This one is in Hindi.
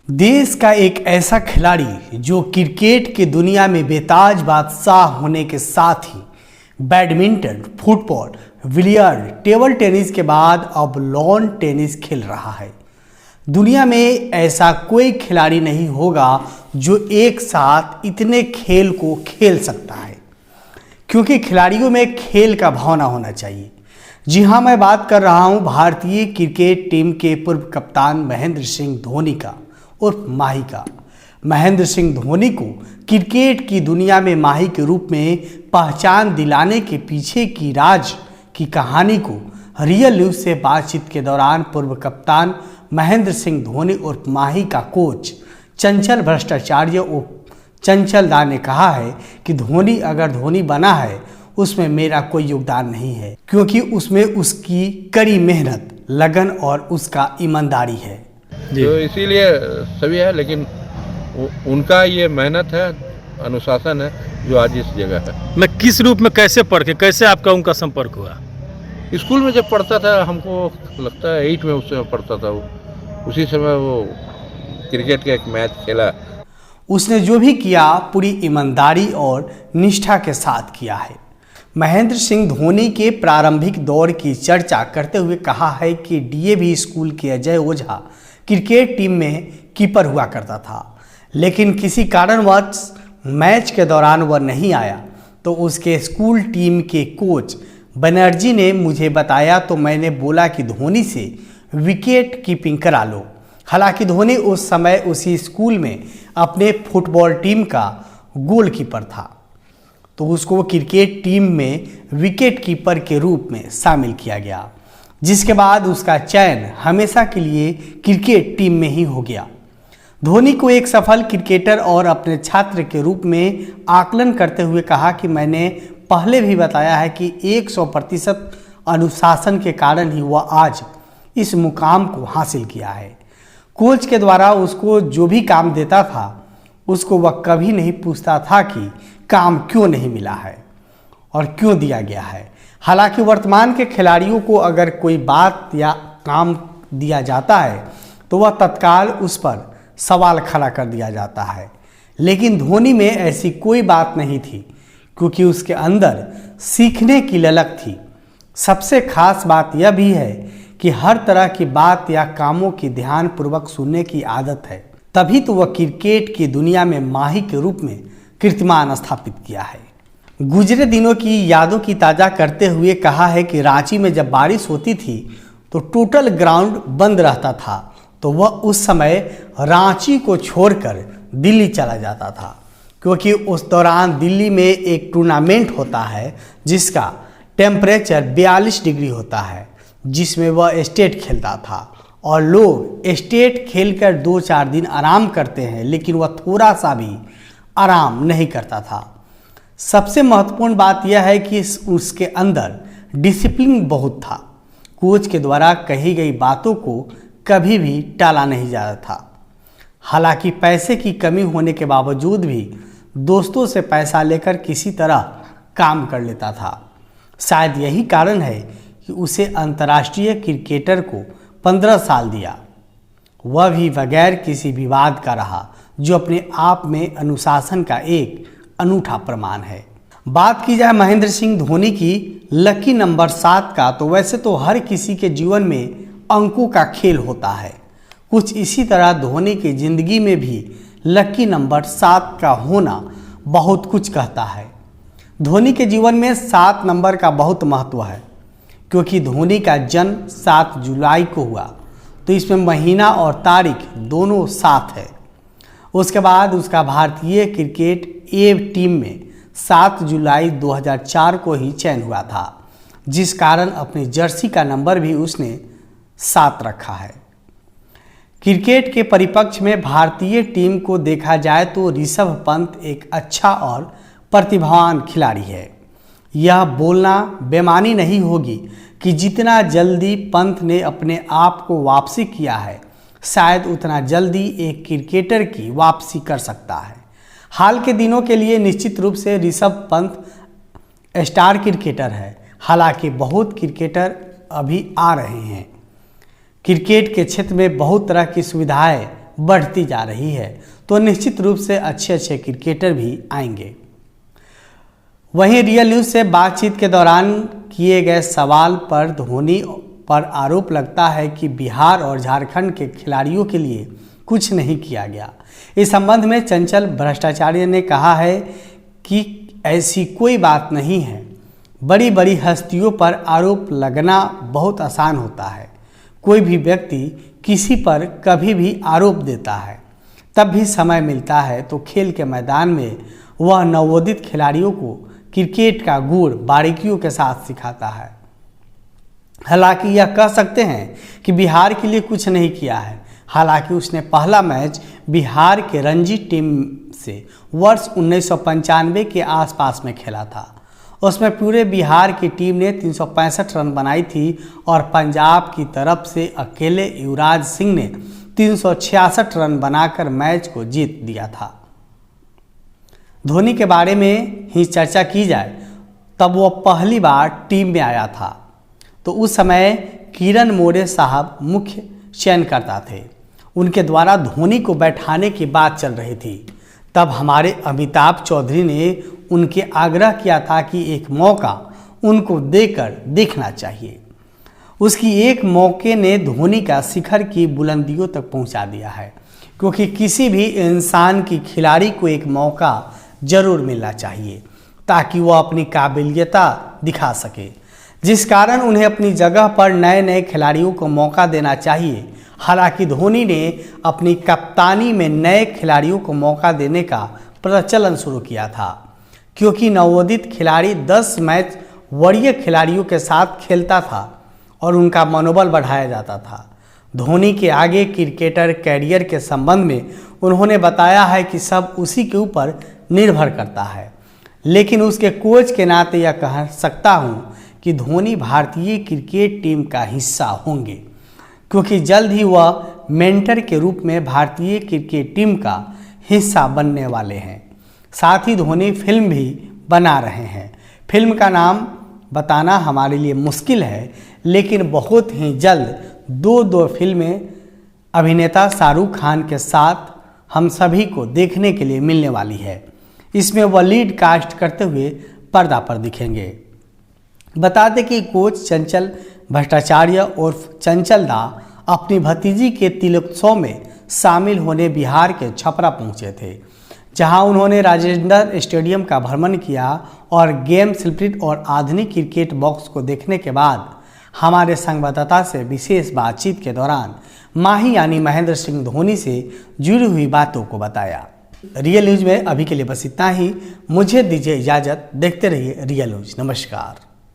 देश का एक ऐसा खिलाड़ी जो क्रिकेट की दुनिया में बेताज बादशाह होने के साथ ही badminton, football, billiard, table tennis के बाद अब लॉन टेनिस खेल रहा है। दुनिया में ऐसा कोई खिलाड़ी नहीं होगा जो एक साथ इतने खेल को खेल सकता है, क्योंकि खिलाड़ियों में खेल का भावना होना चाहिए। जी हाँ, मैं बात कर रहा हूँ भारतीय क्रिकेट टीम के पूर्व कप्तान महेंद्र सिंह धोनी का उर्फ माही का। महेंद्र सिंह धोनी को क्रिकेट की दुनिया में माही के रूप में पहचान दिलाने के पीछे की राज की कहानी को रियल न्यूज से बातचीत के दौरान पूर्व कप्तान महेंद्र सिंह धोनी उर्फ माही का कोच चंचल भट्टाचार्य उर्फ चंचल दा ने कहा है कि धोनी अगर धोनी बना है उसमें मेरा कोई योगदान नहीं है, क्योंकि उसमें उसकी कड़ी मेहनत, लगन और उसका ईमानदारी है। तो इसीलिए सभी है, लेकिन उनका ये मेहनत है, अनुशासन है जो आज इस जगह है। मैं किस रूप में कैसे पढ़ के कैसे आपका उनका संपर्क हुआ? स्कूल में जब पढ़ता था, हमको लगता है 8 में उस समय पढ़ता था, उसी समय वो क्रिकेट का एक मैच खेला। उसने जो भी किया पूरी ईमानदारी और निष्ठा के साथ किया है। महेंद्र सिंह धोनी के प्रारंभिक दौर की चर्चा करते हुए कहा है कि डीएवी स्कूल के अजय ओझा क्रिकेट टीम में कीपर हुआ करता था, लेकिन किसी कारणवश मैच के दौरान वह नहीं आया तो उसके स्कूल टीम के कोच बनर्जी ने मुझे बताया, तो मैंने बोला कि धोनी से विकेट कीपिंग करा लो। हालांकि धोनी उस समय उसी स्कूल में अपने फुटबॉल टीम का गोलकीपर था, तो उसको क्रिकेट टीम में विकेट कीपर के रूप में शामिल किया गया, जिसके बाद उसका चयन हमेशा के लिए क्रिकेट टीम में ही हो गया। धोनी को एक सफल क्रिकेटर और अपने छात्र के रूप में आकलन करते हुए कहा कि मैंने पहले भी बताया है कि 100% अनुशासन के कारण ही वह आज इस मुकाम को हासिल किया है। कोच के द्वारा उसको जो भी काम देता था उसको वह कभी नहीं पूछता था कि काम क्यों नहीं मिला है और क्यों दिया गया है। हालांकि वर्तमान के खिलाड़ियों को अगर कोई बात या काम दिया जाता है तो वह तत्काल उस पर सवाल खड़ा कर दिया जाता है, लेकिन धोनी में ऐसी कोई बात नहीं थी, क्योंकि उसके अंदर सीखने की ललक थी। सबसे खास बात यह भी है कि हर तरह की बात या कामों की ध्यानपूर्वक सुनने की आदत है, तभी तो वह क्रिकेट की दुनिया में माही के रूप में कीर्तिमान स्थापित किया है। गुजरे दिनों की यादों की ताज़ा करते हुए कहा है कि रांची में जब बारिश होती थी तो टोटल ग्राउंड बंद रहता था, तो वह उस समय रांची को छोड़कर दिल्ली चला जाता था, क्योंकि उस दौरान दिल्ली में एक टूर्नामेंट होता है जिसका टेम्परेचर 42 डिग्री होता है, जिसमें वह स्टेट खेलता था। और लोग स्टेट खेलकर 2-4 दिन आराम करते हैं, लेकिन वह थोड़ा सा भी आराम नहीं करता था। सबसे महत्वपूर्ण बात यह है कि उसके अंदर डिसिप्लिन बहुत था। कोच के द्वारा कही गई बातों को कभी भी टाला नहीं जाता था। हालांकि पैसे की कमी होने के बावजूद भी दोस्तों से पैसा लेकर किसी तरह काम कर लेता था। शायद यही कारण है कि उसे अंतर्राष्ट्रीय क्रिकेटर को 15 साल दिया, वह भी बगैर किसी विवाद का रहा, जो अपने आप में अनुशासन का एक अनूठा प्रमाण है। बात की जाए महेंद्र सिंह धोनी की लकी नंबर 7 का, तो वैसे तो हर किसी के जीवन में अंकों का खेल होता है। कुछ इसी तरह धोनी की जिंदगी में भी लकी नंबर 7 का होना बहुत कुछ कहता है। धोनी के जीवन में 7 नंबर का बहुत महत्व है, क्योंकि धोनी का जन्म 7 जुलाई को हुआ, तो इसमें महीना और तारीख दोनों 7 है। उसके बाद उसका भारतीय क्रिकेट ए टीम में 7 जुलाई 2004 को ही चयन हुआ था, जिस कारण अपनी जर्सी का नंबर भी उसने 7 रखा है। क्रिकेट के परिप्रेक्ष्य में भारतीय टीम को देखा जाए तो ऋषभ पंत एक अच्छा और प्रतिभावान खिलाड़ी है। यह बोलना बेमानी नहीं होगी कि जितना जल्दी पंत ने अपने आप को वापसी किया है, शायद उतना जल्दी एक क्रिकेटर की वापसी कर सकता है। हाल के दिनों के लिए निश्चित रूप से ऋषभ पंत स्टार क्रिकेटर है। हालांकि बहुत क्रिकेटर अभी आ रहे हैं। क्रिकेट के क्षेत्र में बहुत तरह की सुविधाएं बढ़ती जा रही है तो निश्चित रूप से अच्छे अच्छे क्रिकेटर भी आएंगे। वहीं रियल न्यूज़ से बातचीत के दौरान किए गए सवाल पर धोनी पर आरोप लगता है कि बिहार और झारखंड के खिलाड़ियों के लिए कुछ नहीं किया गया। इस संबंध में चंचल भट्टाचार्य ने कहा है कि ऐसी कोई बात नहीं है। बड़ी बड़ी हस्तियों पर आरोप लगना बहुत आसान होता है। कोई भी व्यक्ति किसी पर कभी भी आरोप देता है, तब भी समय मिलता है तो खेल के मैदान में वह नवोदित खिलाड़ियों को क्रिकेट का गुण बारीकियों के साथ सिखाता है। हालांकि यह कह सकते हैं कि बिहार के लिए कुछ नहीं किया है। हालांकि उसने पहला मैच बिहार के रणजी टीम से वर्ष 1995 के आसपास में खेला था। उसमें पूरे बिहार की टीम ने 365 रन बनाई थी और पंजाब की तरफ से अकेले युवराज सिंह ने 366 रन बनाकर मैच को जीत दिया था। धोनी के बारे में ही चर्चा की जाए, तब वो पहली बार टीम में आया था तो उस समय किरण मोरे साहब मुख्य चयनकर्ता थे। उनके द्वारा धोनी को बैठाने की बात चल रही थी। तब हमारे अमिताभ चौधरी ने उनके आग्रह किया था कि एक मौका उनको देकर देखना चाहिए। उसकी एक मौके ने धोनी का शिखर की बुलंदियों तक पहुंचा दिया है, क्योंकि किसी भी इंसान की खिलाड़ी को एक मौका जरूर मिलना चाहिए ताकि वह अपनी काबिलियता दिखा सके, जिस कारण उन्हें अपनी जगह पर नए नए खिलाड़ियों को मौका देना चाहिए। हालांकि धोनी ने अपनी कप्तानी में नए खिलाड़ियों को मौका देने का प्रचलन शुरू किया था, क्योंकि नवोदित खिलाड़ी 10 मैच वरीय खिलाड़ियों के साथ खेलता था और उनका मनोबल बढ़ाया जाता था। धोनी के आगे क्रिकेटर कैरियर के संबंध में उन्होंने बताया है कि सब उसी के ऊपर निर्भर करता है, लेकिन उसके कोच के नाते यह कह सकता हूं कि धोनी भारतीय क्रिकेट टीम का हिस्सा होंगे, क्योंकि जल्द ही वह मेंटर के रूप में भारतीय क्रिकेट टीम का हिस्सा बनने वाले हैं। साथ ही धोनी फिल्म भी बना रहे हैं। फिल्म का नाम बताना हमारे लिए मुश्किल है, लेकिन बहुत ही जल्द दो फिल्में अभिनेता शाहरुख खान के साथ हम सभी को देखने के लिए मिलने वाली है। इसमें वह लीड कास्ट करते हुए पर्दा पर दिखेंगे। बता दें कि कोच चंचल भट्टाचार्य उर्फ चंचल दा अपनी भतीजी के तिलोत्सव में शामिल होने बिहार के छपरा पहुंचे थे, जहां उन्होंने राजेंद्र स्टेडियम का भ्रमण किया और गेम स्पिरिट और आधुनिक क्रिकेट बॉक्स को देखने के बाद हमारे संवाददाता से विशेष बातचीत के दौरान माही यानी महेंद्र सिंह धोनी से जुड़ी हुई बातों को बताया। रियल न्यूज़ में अभी के लिए बस इतना ही। मुझे दीजिए इजाज़त। देखते रहिए रियल न्यूज़। नमस्कार।